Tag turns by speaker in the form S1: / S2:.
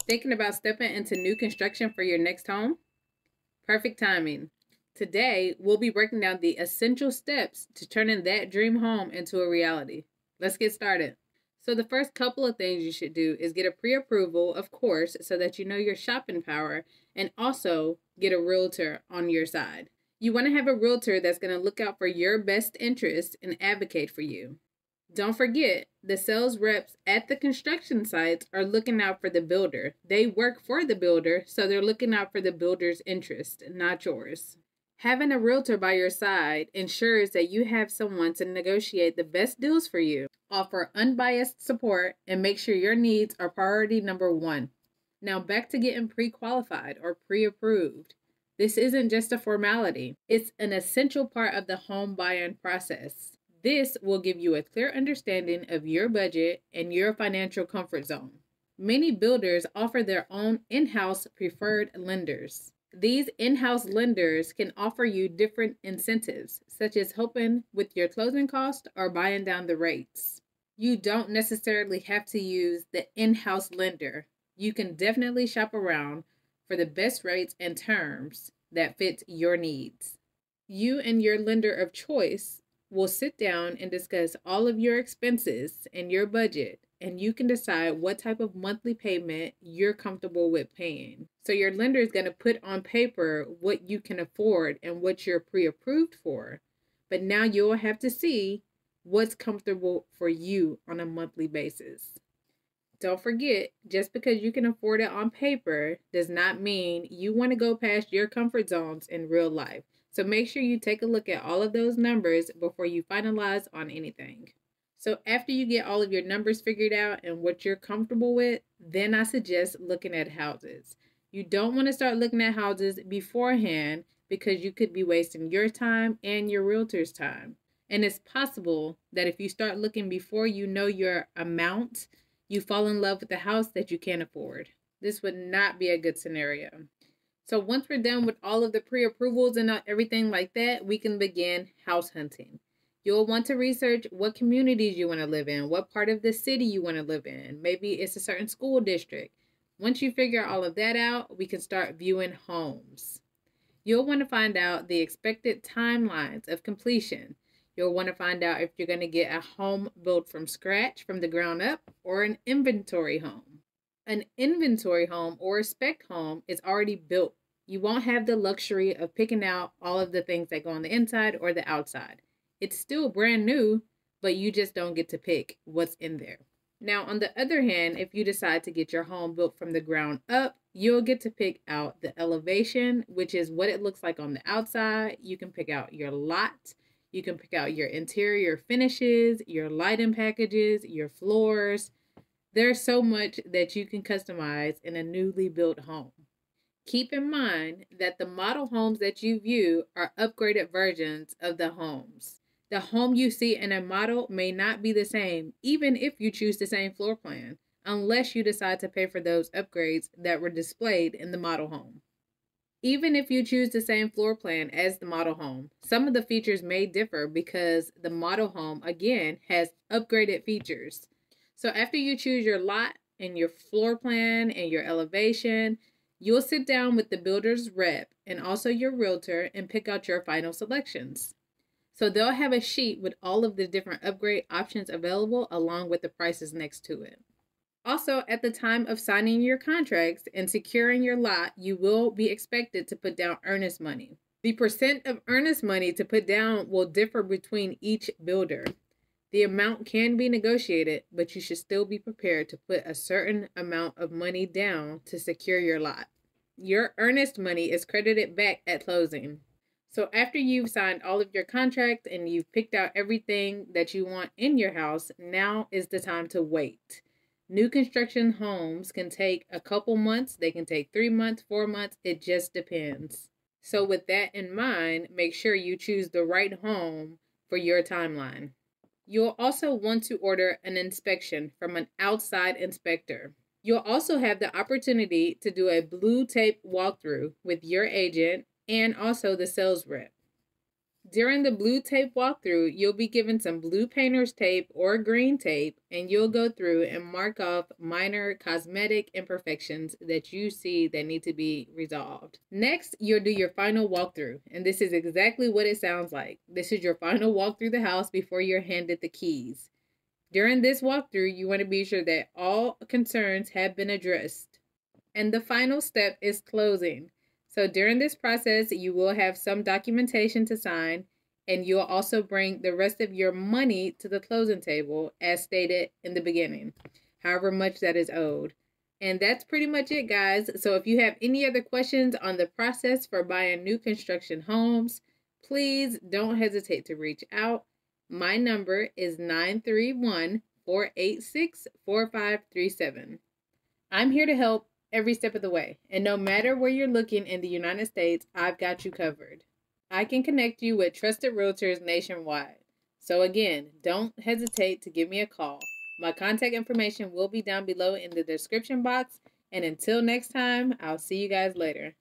S1: Thinking about stepping into new construction for your next home? Perfect timing. Today, we'll be breaking down the essential steps to turning that dream home into a reality. Let's get started. So the first couple of things you should do is get a pre-approval, of course, so that you know your shopping power, and also get a realtor on your side. You want to have a realtor that's going to look out for your best interest and advocate for you. Don't forget, the sales reps at the construction sites are looking out for the builder. They work for the builder, so they're looking out for the builder's interest, not yours. Having a realtor by your side ensures that you have someone to negotiate the best deals for you, offer unbiased support, and make sure your needs are priority number one. Now back to getting pre-qualified or pre-approved. This isn't just a formality. It's an essential part of the home buying process. This will give you a clear understanding of your budget and your financial comfort zone. Many builders offer their own in-house preferred lenders. These in-house lenders can offer you different incentives, such as helping with your closing cost or buying down the rates. You don't necessarily have to use the in-house lender. You can definitely shop around for the best rates and terms that fit your needs. You and your lender of choice will sit down and discuss all of your expenses and your budget, and you can decide what type of monthly payment you're comfortable with paying. So your lender is going to put on paper what you can afford and what you're pre-approved for. But now you'll have to see what's comfortable for you on a monthly basis. Don't forget, just because you can afford it on paper does not mean you want to go past your comfort zones in real life. So make sure you take a look at all of those numbers before you finalize on anything. So after you get all of your numbers figured out and what you're comfortable with, then I suggest looking at houses. You don't want to start looking at houses beforehand because you could be wasting your time and your realtor's time. And it's possible that if you start looking before you know your amount, you fall in love with the house that you can't afford. This would not be a good scenario. So once we're done with all of the pre-approvals and everything like that, we can begin house hunting. You'll want to research what communities you want to live in, what part of the city you want to live in. Maybe it's a certain school district. Once you figure all of that out, we can start viewing homes. You'll want to find out the expected timelines of completion. You'll want to find out if you're going to get a home built from scratch, from the ground up, or an inventory home. An inventory home or a spec home is already built. You won't have the luxury of picking out all of the things that go on the inside or the outside. It's still brand new, but you just don't get to pick what's in there. Now, on the other hand, if you decide to get your home built from the ground up, you'll get to pick out the elevation, which is what it looks like on the outside. You can pick out your lot. You can pick out your interior finishes, your lighting packages, your floors. There's so much that you can customize in a newly built home. Keep in mind that the model homes that you view are upgraded versions of the homes. The home you see in a model may not be the same, even if you choose the same floor plan, unless you decide to pay for those upgrades that were displayed in the model home. Even if you choose the same floor plan as the model home, some of the features may differ because the model home, again, has upgraded features. So after you choose your lot and your floor plan and your elevation, you'll sit down with the builder's rep and also your realtor and pick out your final selections. So they'll have a sheet with all of the different upgrade options available along with the prices next to it. Also, at the time of signing your contracts and securing your lot, you will be expected to put down earnest money. The percent of earnest money to put down will differ between each builder. The amount can be negotiated, but you should still be prepared to put a certain amount of money down to secure your lot. Your earnest money is credited back at closing. So after you've signed all of your contracts and you've picked out everything that you want in your house, now is the time to wait. New construction homes can take a couple months. They can take 3 months, 4 months. It just depends. So with that in mind, make sure you choose the right home for your timeline. You'll also want to order an inspection from an outside inspector. You'll also have the opportunity to do a blue tape walkthrough with your agent and also the sales rep. During the blue tape walkthrough, you'll be given some blue painter's tape or green tape, and you'll go through and mark off minor cosmetic imperfections that you see that need to be resolved. Next, you'll do your final walkthrough, and this is exactly what it sounds like. This is your final walk through the house before you're handed the keys. During this walkthrough, you want to be sure that all concerns have been addressed. And the final step is closing. So during this process, you will have some documentation to sign, and you'll also bring the rest of your money to the closing table as stated in the beginning, however much that is owed. And that's pretty much it, guys. So if you have any other questions on the process for buying new construction homes, please don't hesitate to reach out. My number is 931-486-4537. I'm here to help every step of the way. And no matter where you're looking in the United States, I've got you covered. I can connect you with trusted realtors nationwide. So again, don't hesitate to give me a call. My contact information will be down below in the description box. And until next time, I'll see you guys later.